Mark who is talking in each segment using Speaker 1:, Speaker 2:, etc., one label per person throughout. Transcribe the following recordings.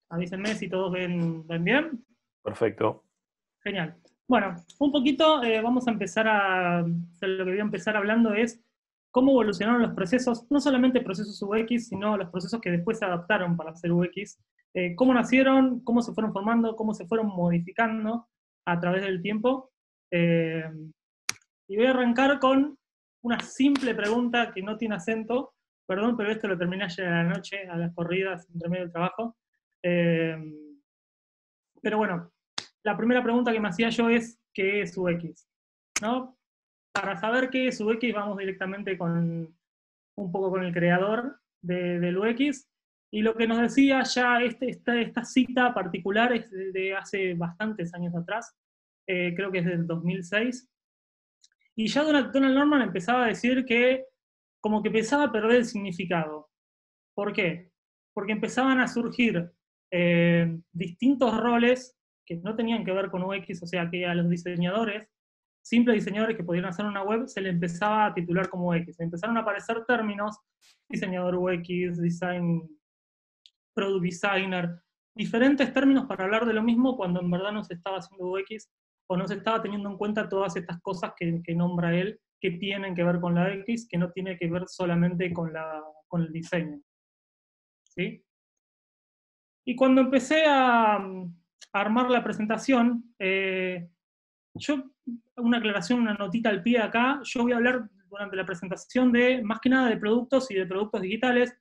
Speaker 1: Avísenme si todos ven bien.
Speaker 2: Perfecto.
Speaker 1: Genial. Bueno, un poquito vamos a empezar lo que voy a empezar hablando es cómo evolucionaron los procesos, no solamente procesos UX, sino los procesos que después se adaptaron para hacer UX, cómo nacieron, cómo se fueron formando, cómo se fueron modificando a través del tiempo. Y voy a arrancar con una simple pregunta que no tiene acento, perdón, pero esto lo terminé ayer a la noche, a las corridas, entre medio del trabajo. Pero bueno, la primera pregunta que me hacía yo es, ¿qué es UX? ¿No? Para saber qué es UX, vamos directamente un poco con el creador del UX, y lo que nos decía ya esta cita particular es de hace bastantes años atrás, creo que es del 2006, y ya Donald Norman empezaba a decir que como que empezaba a perder el significado. ¿Por qué? Porque empezaban a surgir distintos roles que no tenían que ver con UX, o sea que a los diseñadores, simples diseñadores que podían hacer una web, se les empezaba a titular como UX. Empezaron a aparecer términos, diseñador UX, product designer, diferentes términos para hablar de lo mismo cuando en verdad no se estaba haciendo UX o no se estaba teniendo en cuenta todas estas cosas que nombra él, que tienen que ver con la UX, que no tiene que ver solamente con el diseño. ¿Sí? Y cuando empecé a armar la presentación, una aclaración, una notita al pie acá, yo voy a hablar durante la presentación de, más que nada, de productos y de productos digitales.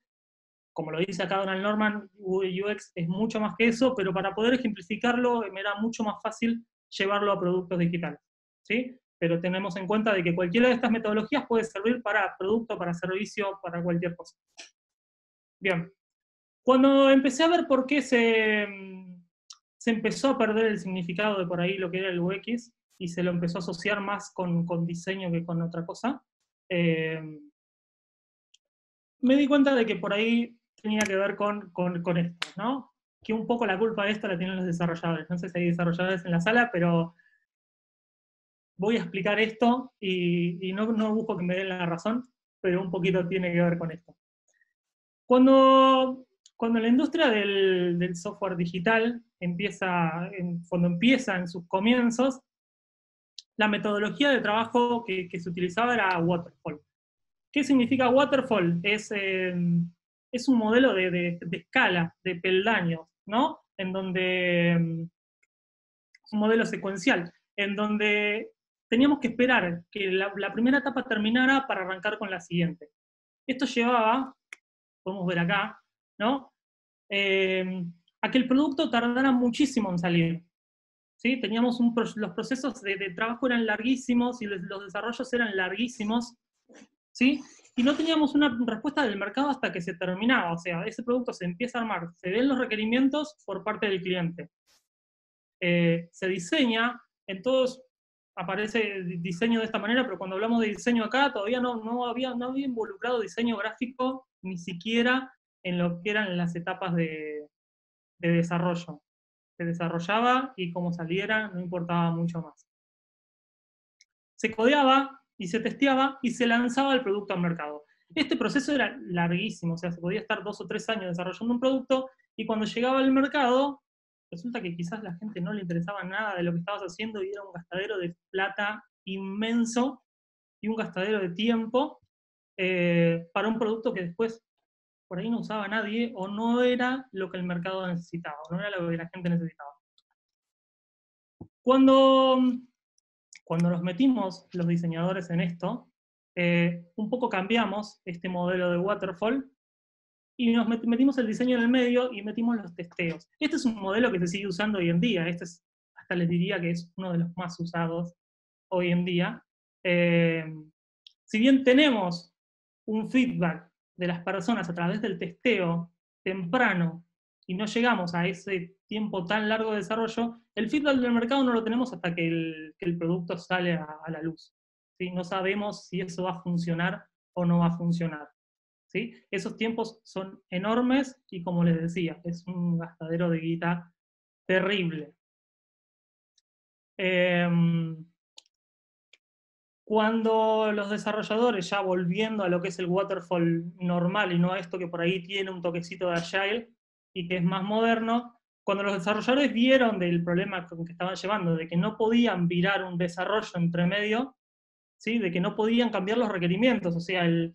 Speaker 1: Como lo dice acá Donald Norman, UX es mucho más que eso, pero para poder ejemplificarlo me era mucho más fácil llevarlo a productos digitales. ¿Sí? Pero tenemos en cuenta de que cualquiera de estas metodologías puede servir para producto, para servicio, para cualquier cosa. Bien. Cuando empecé a ver por qué se empezó a perder el significado de por ahí lo que era el UX y se lo empezó a asociar más con diseño que con otra cosa, me di cuenta de que por ahí tenía que ver con esto, ¿no? Que un poco la culpa de esto la tienen los desarrolladores. No sé si hay desarrolladores en la sala, pero voy a explicar esto y no busco que me den la razón, pero un poquito tiene que ver con esto. Cuando la industria del software digital cuando empieza en sus comienzos, la metodología de trabajo que se utilizaba era Waterfall. ¿Qué significa Waterfall? Es un modelo de escala, de peldaños, ¿no? En donde es un modelo secuencial, en donde teníamos que esperar que la primera etapa terminara para arrancar con la siguiente. Esto llevaba, podemos ver acá, ¿no? A que el producto tardara muchísimo en salir. ¿Sí? Teníamos los procesos de trabajo eran larguísimos y los desarrollos eran larguísimos, ¿sí? Y no teníamos una respuesta del mercado hasta que se terminaba. O sea, ese producto se empieza a armar, se ven los requerimientos por parte del cliente. Se diseña, en todos aparece diseño de esta manera, pero cuando hablamos de diseño acá, todavía no había involucrado diseño gráfico, ni siquiera en lo que eran las etapas de desarrollo. Se desarrollaba y como saliera no importaba mucho más. Se codeaba y se testeaba y se lanzaba el producto al mercado. Este proceso era larguísimo, o sea, se podía estar 2 o 3 años desarrollando un producto y cuando llegaba al mercado, resulta que quizás a la gente no le interesaba nada de lo que estabas haciendo y era un gastadero de plata inmenso y un gastadero de tiempo para un producto que después por ahí no usaba nadie o no era lo que el mercado necesitaba, no era lo que la gente necesitaba. Cuando nos metimos los diseñadores en esto, un poco cambiamos este modelo de waterfall y nos metimos el diseño en el medio y metimos los testeos. Este es un modelo que se sigue usando hoy en día, hasta les diría que es uno de los más usados hoy en día. Si bien tenemos un feedback de las personas a través del testeo temprano y no llegamos a ese tiempo tan largo de desarrollo, el feedback del mercado no lo tenemos hasta que el producto sale a la luz. ¿Sí? No sabemos si eso va a funcionar o no va a funcionar. ¿Sí? Esos tiempos son enormes y como les decía, es un gastadero de guita terrible. Cuando los desarrolladores, ya volviendo a lo que es el waterfall normal y no a esto que por ahí tiene un toquecito de agile y que es más moderno, Cuando los desarrolladores vieron del problema con que estaban llevando, de que no podían virar un desarrollo entre medio, ¿sí? De que no podían cambiar los requerimientos, o sea, los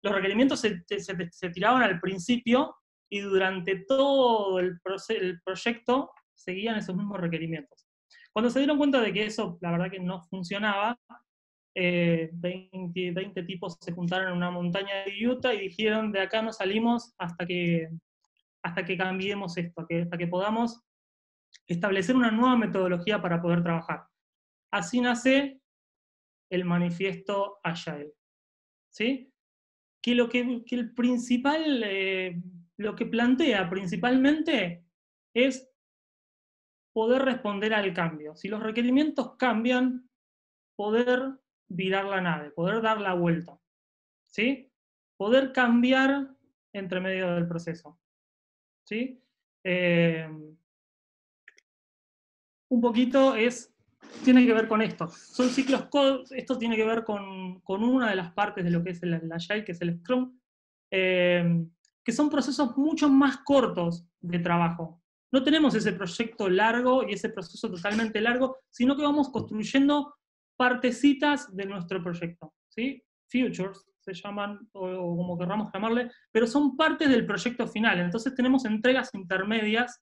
Speaker 1: requerimientos se tiraban al principio y durante todo el proyecto seguían esos mismos requerimientos. Cuando se dieron cuenta de que eso, la verdad que no funcionaba, 20 tipos se juntaron en una montaña de Utah y dijeron, de acá no salimos hasta que cambiemos esto, hasta que podamos establecer una nueva metodología para poder trabajar. Así nace el manifiesto Agile. ¿Sí? Que el principal, lo que plantea principalmente es poder responder al cambio. Si los requerimientos cambian, poder virar la nave, poder dar la vuelta. ¿Sí? Poder cambiar entre medio del proceso. ¿Sí? Un poquito tiene que ver con esto. Son ciclos, esto tiene que ver con una de las partes de lo que es el Agile, que es el Scrum, que son procesos mucho más cortos de trabajo. No tenemos ese proyecto largo y ese proceso totalmente largo, sino que vamos construyendo partecitas de nuestro proyecto. ¿Sí? Futures se llaman, o como querramos llamarle, pero son partes del proyecto final. Entonces tenemos entregas intermedias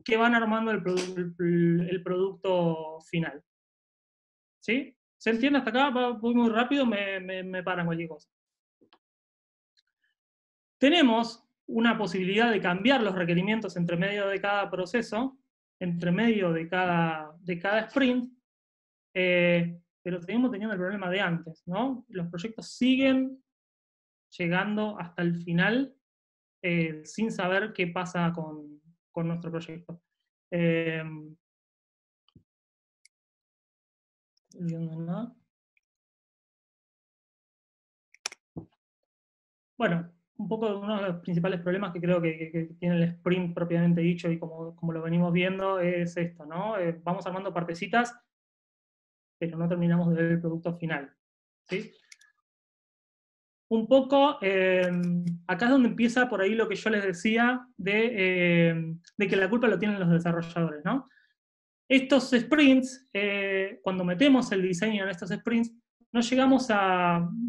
Speaker 1: que van armando el producto final. ¿Sí? ¿Se entiende hasta acá? Voy muy rápido, me paran cualquier cosa. Tenemos una posibilidad de cambiar los requerimientos entre medio de cada proceso, entre medio de cada sprint, pero seguimos teniendo el problema de antes, ¿no? Los proyectos siguen llegando hasta el final sin saber qué pasa con nuestro proyecto. Bueno, un poco uno de los principales problemas que creo que tiene el sprint propiamente dicho y como lo venimos viendo es esto, ¿no? Vamos armando partecitas, pero no terminamos de ver el producto final. ¿Sí? Un poco, acá es donde empieza por ahí lo que yo les decía de que la culpa lo tienen los desarrolladores, ¿no? Estos sprints, cuando metemos el diseño en estos sprints, no llegamos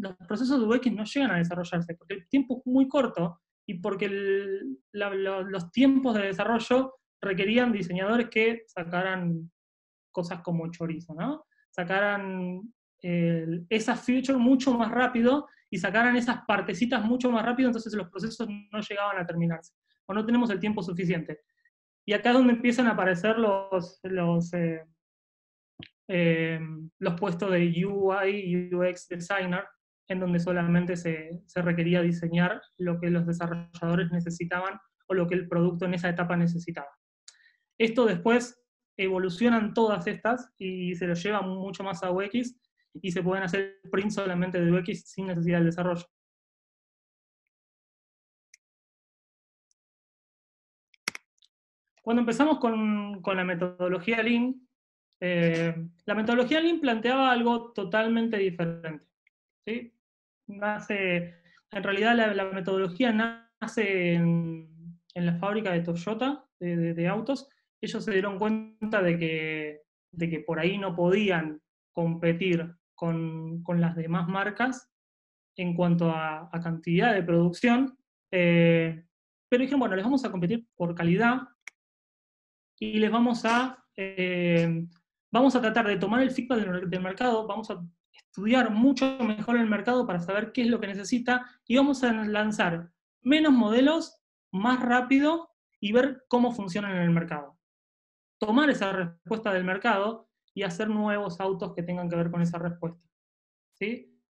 Speaker 1: los procesos de UX no llegan a desarrollarse, porque el tiempo es muy corto y porque los tiempos de desarrollo requerían diseñadores que sacaran cosas como chorizo, ¿no? Sacaran esas features mucho más rápido y sacaran esas partecitas mucho más rápido, entonces los procesos no llegaban a terminarse, o no tenemos el tiempo suficiente. Y acá es donde empiezan a aparecer los puestos de UI y UX Designer, en donde solamente se requería diseñar lo que los desarrolladores necesitaban o lo que el producto en esa etapa necesitaba. Esto después evolucionan todas estas y se lo lleva mucho más a UX y se pueden hacer sprints solamente de UX sin necesidad del desarrollo. Cuando empezamos con la metodología Lean, la metodología Lean planteaba algo totalmente diferente. ¿Sí? En realidad la metodología nace en la fábrica de Toyota, de autos. Ellos se dieron cuenta de que por ahí no podían competir con las demás marcas en cuanto a cantidad de producción, pero dijeron, bueno, les vamos a competir por calidad y les vamos a tratar de tomar el feedback del mercado, vamos a estudiar mucho mejor el mercado para saber qué es lo que necesita y vamos a lanzar menos modelos más rápido y ver cómo funcionan en el mercado. Tomar esa respuesta del mercado y hacer nuevos autos que tengan que ver con esa respuesta. ¿Sí?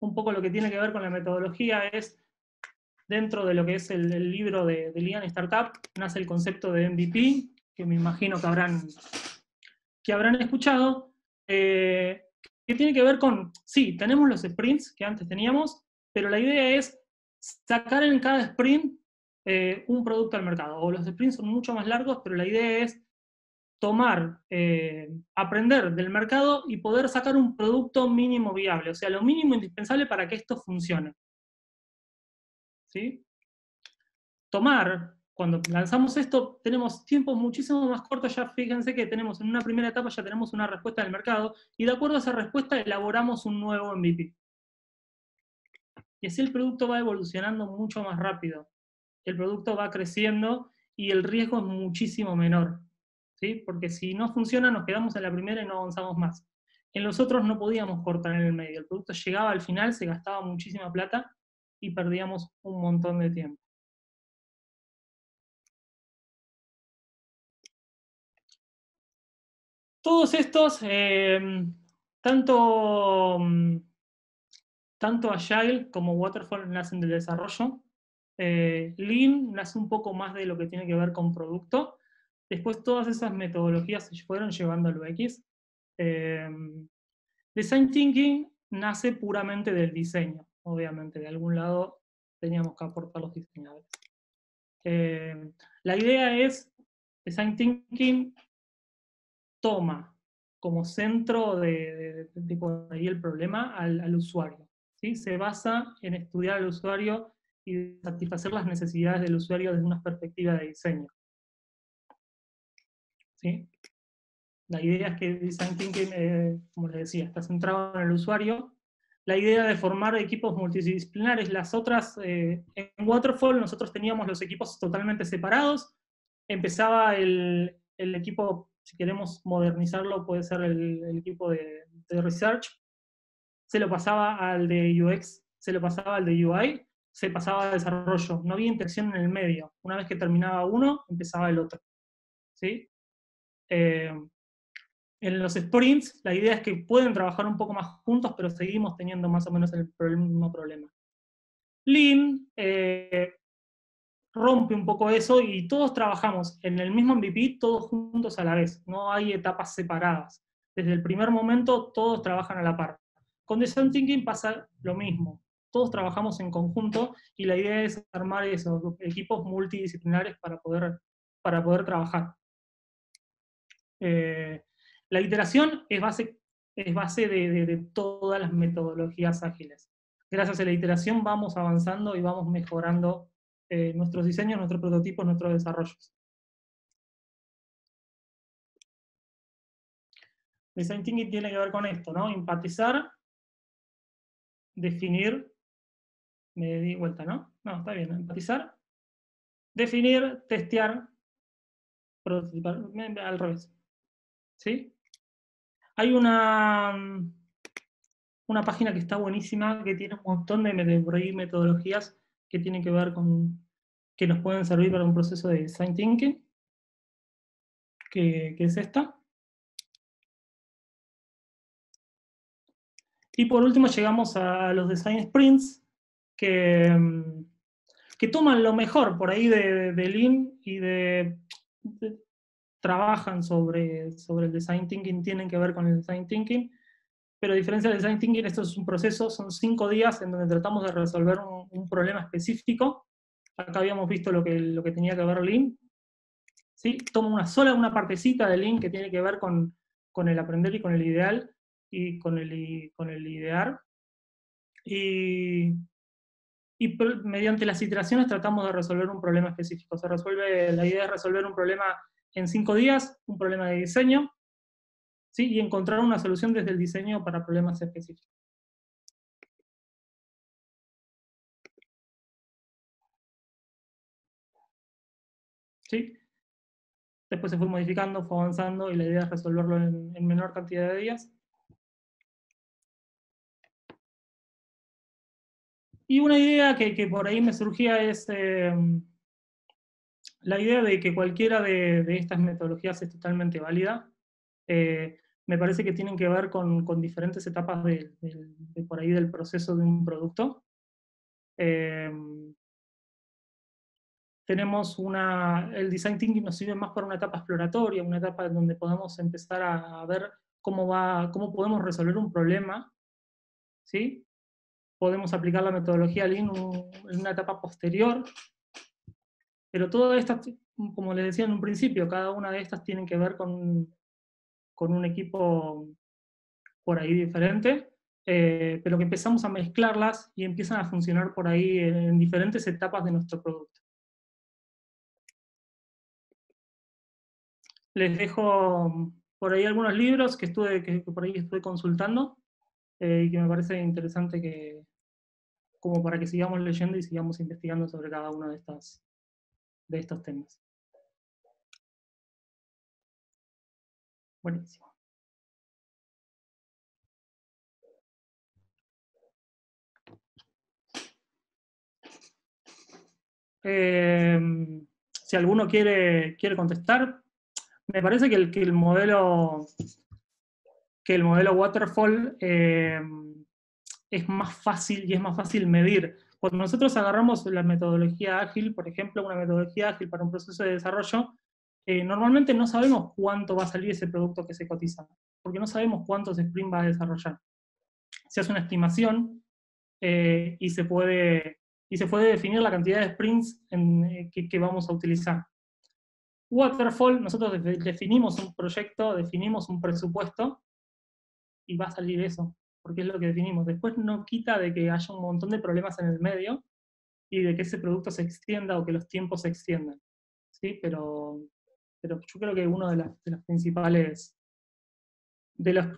Speaker 1: Un poco lo que tiene que ver con la metodología es, dentro de lo que es el libro de Lean Startup, nace el concepto de MVP, que me imagino que habrán escuchado, que tiene que ver con, sí, tenemos los sprints que antes teníamos, pero la idea es sacar en cada sprint un producto al mercado. O los sprints son mucho más largos, pero la idea es tomar, aprender del mercado y poder sacar un producto mínimo viable, o sea, lo mínimo indispensable para que esto funcione. ¿Sí? Tomar Cuando lanzamos esto, tenemos tiempos muchísimo más cortos, ya fíjense que tenemos en una primera etapa ya tenemos una respuesta del mercado, y de acuerdo a esa respuesta elaboramos un nuevo MVP. Y así el producto va evolucionando mucho más rápido. El producto va creciendo y el riesgo es muchísimo menor. ¿Sí? Porque si no funciona, nos quedamos en la primera y no avanzamos más. En los otros no podíamos cortar en el medio. El producto llegaba al final, se gastaba muchísima plata y perdíamos un montón de tiempo. Todos estos, tanto, tanto Agile como Waterfall nacen del desarrollo. Lean nace un poco más de lo que tiene que ver con producto. Después todas esas metodologías se fueron llevando al UX. Design Thinking nace puramente del diseño, obviamente. De algún lado teníamos que aportar los diseñadores. La idea es, Design Thinking toma como centro de por ahí el problema al usuario. ¿Sí? Se basa en estudiar al usuario y satisfacer las necesidades del usuario desde una perspectiva de diseño. ¿Sí? La idea es que Design Thinking, como les decía, está centrado en el usuario. La idea de formar equipos multidisciplinares, las otras, en Waterfall nosotros teníamos los equipos totalmente separados. Empezaba el equipo, si queremos modernizarlo, puede ser el equipo de Research, se lo pasaba al de UX, se lo pasaba al de UI, se pasaba a desarrollo. No había interacción en el medio. Una vez que terminaba uno, empezaba el otro. ¿Sí? En los sprints, la idea es que pueden trabajar un poco más juntos, pero seguimos teniendo más o menos el mismo problema. Lean rompe un poco eso y todos trabajamos en el mismo MVP, todos juntos a la vez. No hay etapas separadas. Desde el primer momento, todos trabajan a la par. Con Design Thinking pasa lo mismo. Todos trabajamos en conjunto y la idea es armar esos equipos multidisciplinares para poder trabajar. La iteración es base de todas las metodologías ágiles. Gracias a la iteración vamos avanzando y vamos mejorando nuestros diseños, nuestros prototipos, nuestros desarrollos. Design Thinking tiene que ver con esto, ¿no? Empatizar, definir, me di vuelta, ¿no? No, está bien, empatizar, definir, testear, prototipar, al revés. ¿Sí? Hay una página que está buenísima, que tiene un montón de metodologías que tienen que ver con, que nos pueden servir para un proceso de design thinking, que es esta. Y por último llegamos a los design sprints, que toman lo mejor por ahí de Lean y trabajan sobre el design thinking, tienen que ver con el design thinking, pero a diferencia del design thinking, esto es un proceso, son 5 días en donde tratamos de resolver un problema específico. Acá habíamos visto lo que tenía que ver Lean. ¿Sí? Toma una partecita de Lean que tiene que ver con el aprender y con el ideal, y con el idear. Y mediante las iteraciones tratamos de resolver un problema específico. La idea es resolver un problema en 5 días, un problema de diseño, ¿sí? Y encontrar una solución desde el diseño para problemas específicos. ¿Sí? Después se fue modificando, fue avanzando, y la idea es resolverlo en menor cantidad de días. Y una idea que por ahí me surgía es la idea de que cualquiera de estas metodologías es totalmente válida. Me parece que tienen que ver con diferentes etapas por ahí del proceso de un producto. Tenemos el design thinking nos sirve más para una etapa exploratoria, una etapa en donde podemos empezar a ver cómo podemos resolver un problema, ¿sí? Podemos aplicar la metodología Lean en una etapa posterior, pero todas estas, como les decía en un principio, cada una de estas tienen que ver con un equipo por ahí diferente, pero que empezamos a mezclarlas y empiezan a funcionar por ahí en diferentes etapas de nuestro producto. Les dejo por ahí algunos libros que por ahí estuve consultando y que me parece interesante como para que sigamos leyendo y sigamos investigando sobre cada uno de estos temas. Buenísimo. Si alguno quiere contestar, me parece que el modelo Waterfall es más fácil y es más fácil medir. Cuando nosotros agarramos la metodología ágil, por ejemplo, una metodología ágil para un proceso de desarrollo, normalmente no sabemos cuánto va a salir ese producto que se cotiza, porque no sabemos cuántos sprints va a desarrollar. Se hace una estimación y se puede definir la cantidad de sprints que vamos a utilizar. Waterfall, nosotros definimos un proyecto, definimos un presupuesto, y va a salir eso, porque es lo que definimos. Después no quita de que haya un montón de problemas en el medio y de que ese producto se extienda o que los tiempos se extiendan. ¿Sí? Pero yo creo que uno de los principales, de lo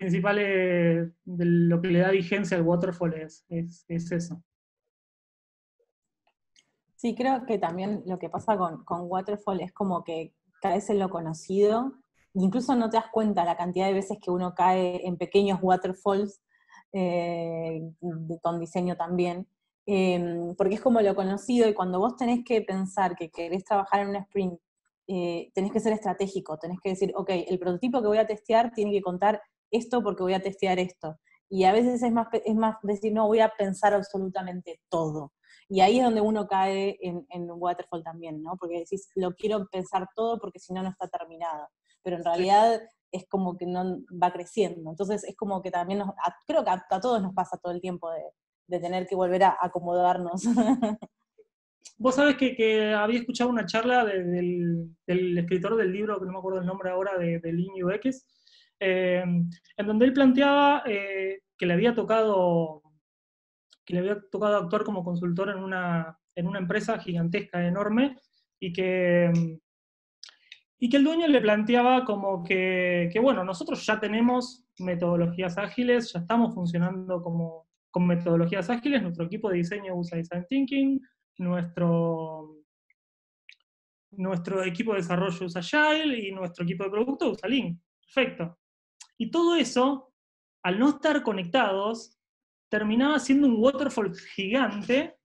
Speaker 1: que le da vigencia al waterfall es eso.
Speaker 2: Sí, creo que también lo que pasa con Waterfall es como que caes en lo conocido, incluso no te das cuenta la cantidad de veces que uno cae en pequeños waterfalls, con diseño también, porque es como lo conocido, y cuando vos tenés que pensar que querés trabajar en un sprint, tenés que ser estratégico, tenés que decir, ok, el prototipo que voy a testear tiene que contar esto porque voy a testear esto. Y a veces es más decir, no, voy a pensar absolutamente todo. Y ahí es donde uno cae en Waterfall también, ¿no? Porque decís, lo quiero pensar todo porque si no, no está terminado. Pero en realidad es como que no va creciendo. Entonces es como que también creo que a todos nos pasa todo el tiempo de tener que volver a acomodarnos.
Speaker 1: Vos sabés que había escuchado una charla del escritor del libro, que no me acuerdo el nombre ahora, de Lean UX, en donde él planteaba que le había tocado actuar como consultor en una empresa gigantesca, enorme, y que el dueño le planteaba como bueno, nosotros ya tenemos metodologías ágiles, ya estamos funcionando con metodologías ágiles, nuestro equipo de diseño usa Design Thinking, nuestro equipo de desarrollo usa Agile y nuestro equipo de producto usa Lean. Perfecto. Y todo eso, al no estar conectados, terminaba siendo un waterfall gigante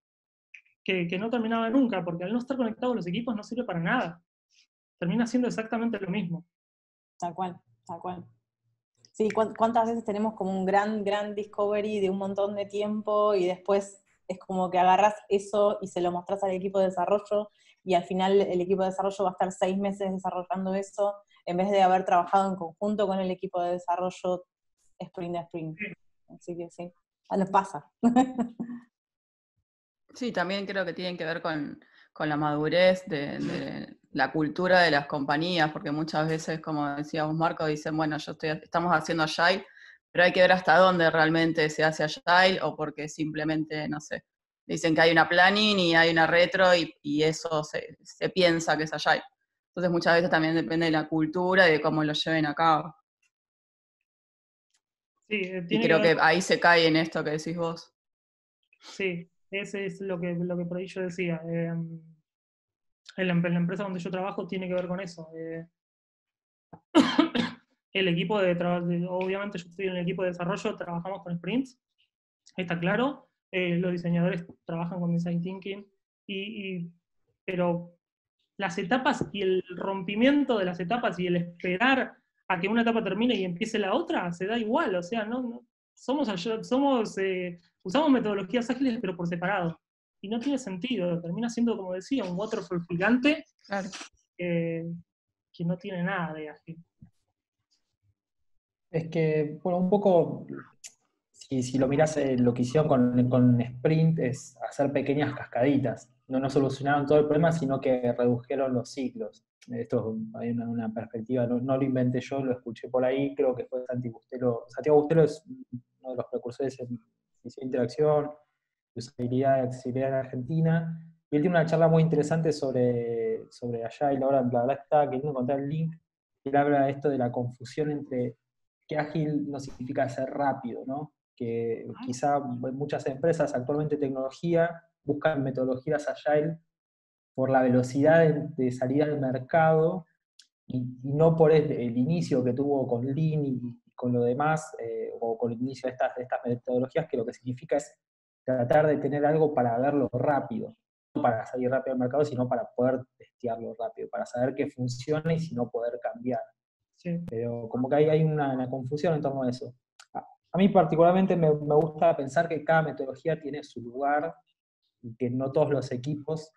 Speaker 1: que no terminaba nunca, porque al no estar conectados los equipos no sirve para nada. Termina siendo exactamente lo mismo.
Speaker 2: Tal cual, tal cual. Sí, ¿cuántas veces tenemos como un gran discovery de un montón de tiempo y después es como que agarras eso y se lo mostrás al equipo de desarrollo y al final el equipo de desarrollo va a estar 6 meses desarrollando eso en vez de haber trabajado en conjunto con el equipo de desarrollo sprint a sprint? Así que sí, nos pasa.
Speaker 3: Sí, también creo que tienen que ver con la madurez de la cultura de las compañías, porque muchas veces, como decíamos Marco, dicen, bueno, estamos haciendo Agile, pero hay que ver hasta dónde realmente se hace Agile, o porque simplemente, no sé, dicen que hay una planning y hay una retro y eso se piensa que es Agile. Entonces muchas veces también depende de la cultura y de cómo lo lleven a cabo.
Speaker 1: Sí,
Speaker 3: Y
Speaker 1: tiene que
Speaker 3: creo
Speaker 1: ver
Speaker 3: que ahí se cae en esto que decís vos.
Speaker 1: sí, ese es lo que por ahí yo decía. En la empresa donde yo trabajo tiene que ver con eso. El equipo obviamente yo estoy en el equipo de desarrollo, trabajamos con sprints, está claro. Los diseñadores trabajan con design thinking, pero las etapas y el rompimiento de las etapas y el esperar a que una etapa termine y empiece la otra, se da igual, o sea, usamos metodologías ágiles pero por separado. Y no tiene sentido, termina siendo, como decía, un waterfall gigante
Speaker 3: Claro.
Speaker 1: Que no tiene nada de ágil.
Speaker 4: Es que, bueno, un poco, si lo mirás, lo que hicieron con Sprint es hacer pequeñas cascaditas. No solucionaron todo el problema, sino que redujeron los ciclos. Esto hay una perspectiva, no lo inventé yo, lo escuché por ahí, creo que fue Santi Bustelo. Santiago Bustelo es uno de los precursores en interacción, usabilidad y accesibilidad en Argentina. Y él tiene una charla muy interesante sobre Agile. Ahora, la verdad, está queriendo encontrar el link, él habla de esto de la confusión entre que ágil no significa ser rápido, ¿no? Que quizá muchas empresas actualmente de tecnología buscan metodologías agile por la velocidad de salida al mercado y no por el inicio que tuvo con Lean y con lo demás, o con el inicio de estas metodologías, que lo que significa es tratar de tener algo para verlo rápido, no para salir rápido al mercado, sino para poder testearlo rápido, para saber que funciona y si no poder cambiar.
Speaker 1: Sí.
Speaker 4: Pero como que hay una confusión en torno a eso. A mí particularmente me gusta pensar que cada metodología tiene su lugar y que no todos los equipos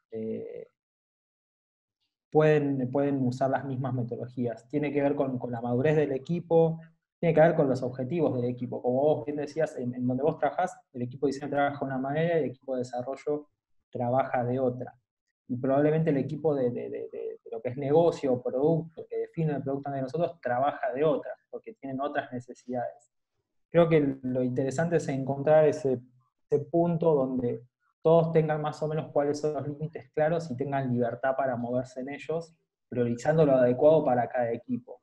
Speaker 4: pueden usar las mismas metodologías. Tiene que ver con la madurez del equipo, tiene que ver con los objetivos del equipo. Como vos bien decías, en donde vos trabajás, el equipo de diseño trabaja de una manera y el equipo de desarrollo trabaja de otra. Y probablemente el equipo de lo que es negocio o producto, que define el producto de nosotros, trabaja de otra, porque tienen otras necesidades. Creo que lo interesante es encontrar ese punto donde todos tengan más o menos cuáles son los límites claros y tengan libertad para moverse en ellos, priorizando lo adecuado para cada equipo.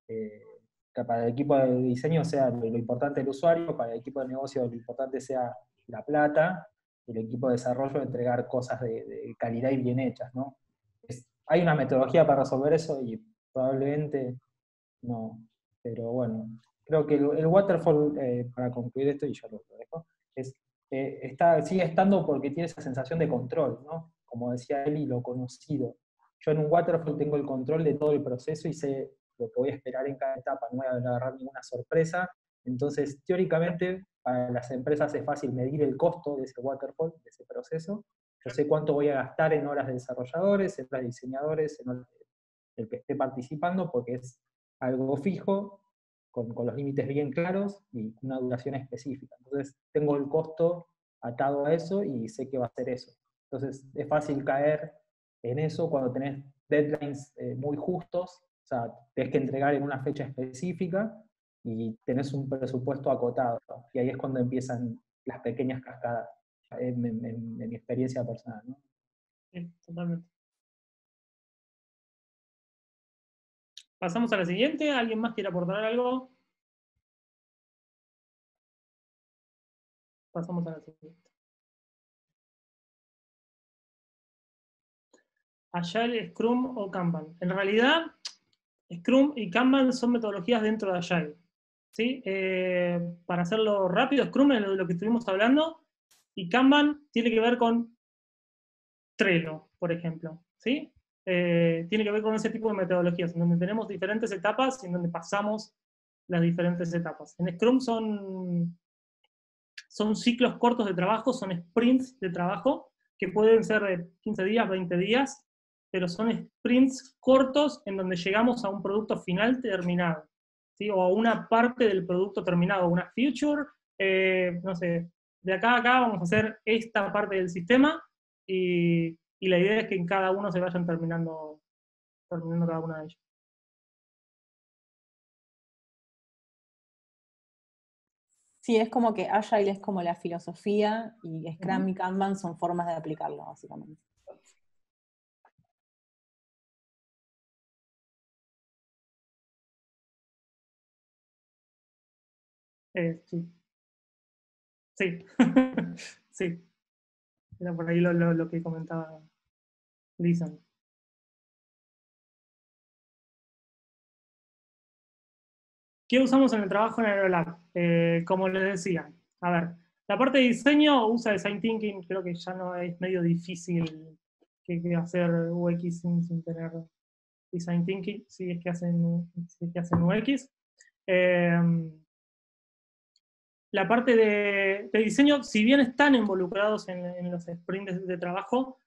Speaker 4: Que para el equipo de diseño sea lo importante el usuario, para el equipo de negocio lo importante sea la plata, y el equipo de desarrollo entregar cosas de calidad y bien hechas, ¿no? Hay una metodología para resolver eso y probablemente no, pero bueno, creo que el waterfall, para concluir esto, y ya lo dejo, sigue estando porque tiene esa sensación de control, ¿no? Como decía Eli, lo conocido. Yo en un waterfall tengo el control de todo el proceso y sé lo que voy a esperar en cada etapa, no voy a agarrar ninguna sorpresa. Entonces, teóricamente, para las empresas es fácil medir el costo de ese waterfall, de ese proceso. Yo sé cuánto voy a gastar en horas de desarrolladores, en horas de diseñadores, en horas del que esté participando, porque es algo fijo, con los límites bien claros y una duración específica. Entonces tengo el costo atado a eso y sé que va a ser eso. Entonces es fácil caer en eso cuando tenés deadlines muy justos, o sea, tenés que entregar en una fecha específica y tenés un presupuesto acotado. Y ahí es cuando empiezan las pequeñas cascadas, en mi experiencia personal, ¿no?
Speaker 1: Sí, totalmente. Pasamos a la siguiente. ¿Alguien más quiere aportar algo? Pasamos a la siguiente. Agile, Scrum o Kanban. En realidad, Scrum y Kanban son metodologías dentro de Agile. ¿Sí? Para hacerlo rápido, Scrum es de lo que estuvimos hablando, y Kanban tiene que ver con Trello, por ejemplo. ¿Sí? Tiene que ver con ese tipo de metodologías, en donde tenemos diferentes etapas y en donde pasamos las diferentes etapas. En Scrum son ciclos cortos de trabajo, son sprints de trabajo, que pueden ser de 15 días, 20 días, pero son sprints cortos en donde llegamos a un producto final terminado, ¿sí? O a una parte del producto terminado, una feature, no sé, de acá a acá vamos a hacer esta parte del sistema, y la idea es que en cada uno se vayan terminando cada una de ellas.
Speaker 2: Sí, es como que Agile es como la filosofía y Scrum y Kanban son formas de aplicarlo, básicamente.
Speaker 1: Sí. Sí. Sí. Era por ahí lo que comentaba Lisan. ¿Qué usamos en el trabajo en Aerolab? Como les decía, a ver, la parte de diseño usa Design Thinking, creo que ya no es medio difícil que hacer UX sin tener Design Thinking, si es que hacen UX. La parte de diseño, si bien están involucrados en los sprints de trabajo,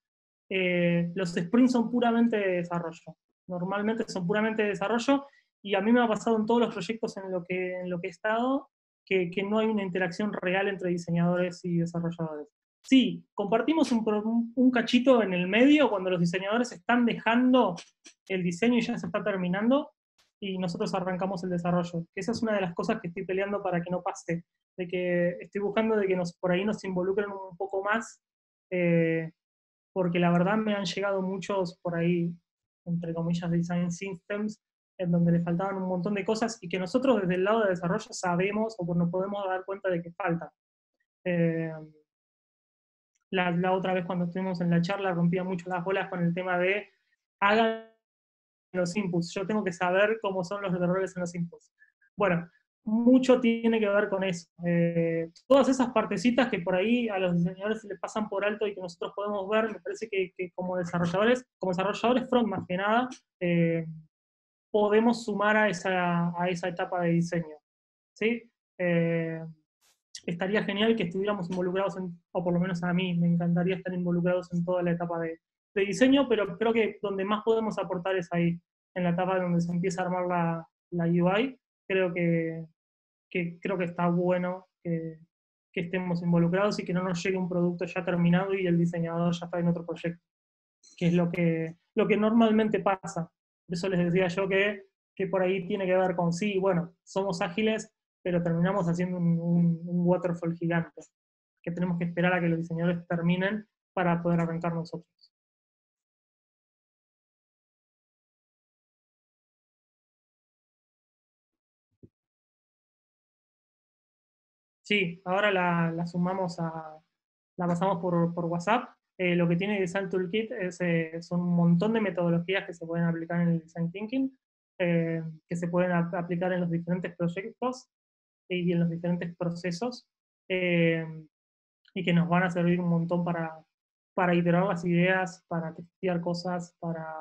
Speaker 1: los sprints son puramente de desarrollo. Normalmente son puramente de desarrollo, y a mí me ha pasado en todos los proyectos en lo que he estado, que no hay una interacción real entre diseñadores y desarrolladores. Sí, compartimos un cachito en el medio cuando los diseñadores están dejando el diseño y ya se está terminando, y nosotros arrancamos el desarrollo. Que esa es una de las cosas que estoy peleando para que no pase, de que estoy buscando de que por ahí nos involucren un poco más, porque la verdad me han llegado muchos por ahí, entre comillas, design systems, en donde le faltaban un montón de cosas y que nosotros desde el lado de desarrollo sabemos o nos podemos dar cuenta de que falta. La otra vez cuando estuvimos en la charla rompía mucho las bolas con el tema de hagan los inputs, yo tengo que saber cómo son los errores en los inputs. Bueno, mucho tiene que ver con eso. Todas esas partecitas que por ahí a los diseñadores se les pasan por alto y que nosotros podemos ver, me parece que como desarrolladores front más que nada, podemos sumar a esa etapa de diseño. ¿Sí? Estaría genial que estuviéramos involucrados, o por lo menos a mí me encantaría estar involucrados en toda la etapa de diseño, pero creo que donde más podemos aportar es ahí, en la etapa donde se empieza a armar la UI. Creo que está bueno que estemos involucrados y que no nos llegue un producto ya terminado y el diseñador ya está en otro proyecto, que es lo que normalmente pasa. Por eso les decía yo que por ahí tiene que ver con, sí, bueno, somos ágiles, pero terminamos haciendo un waterfall gigante, que tenemos que esperar a que los diseñadores terminen para poder arrancar nosotros. Sí, ahora la sumamos la pasamos por WhatsApp. Lo que tiene Design Toolkit son un montón de metodologías que se pueden aplicar en el Design Thinking, que se pueden aplicar en los diferentes proyectos y en los diferentes procesos, y que nos van a servir un montón para iterar las ideas, para testear cosas, para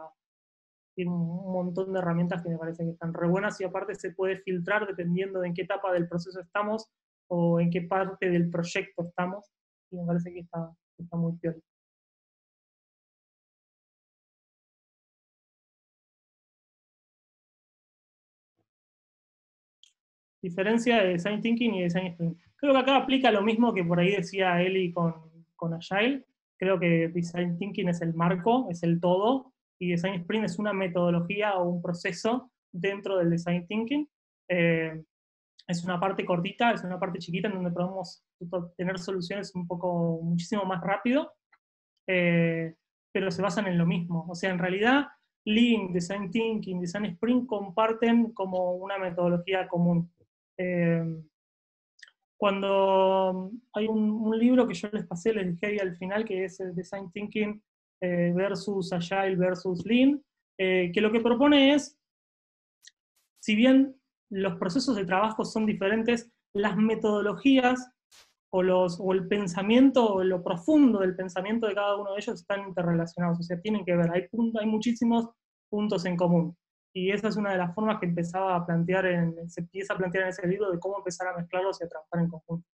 Speaker 1: un montón de herramientas que me parece que están re buenas, y aparte se puede filtrar dependiendo de en qué etapa del proceso estamos o en qué parte del proyecto estamos, y me parece que está muy bien. Diferencia de Design Thinking y Design Sprint. Creo que acá aplica lo mismo que por ahí decía Eli con Agile. Creo que Design Thinking es el marco, es el todo, y Design Sprint es una metodología o un proceso dentro del Design Thinking. Es una parte cortita, es una parte chiquita en donde podemos tener soluciones muchísimo más rápido, pero se basan en lo mismo. O sea, en realidad, Lean, Design Thinking, Design Sprint comparten como una metodología común. Cuando hay un libro que yo les pasé, les dije ahí al final, que es el Design Thinking versus Agile versus Lean, que lo que propone es, si bien los procesos de trabajo son diferentes, las metodologías o el pensamiento, o lo profundo del pensamiento de cada uno de ellos están interrelacionados, o sea, tienen que ver, hay muchísimos puntos en común. Y esa es una de las formas que se empieza a plantear en ese libro, de cómo empezar a mezclarlos y a trabajar en conjunto.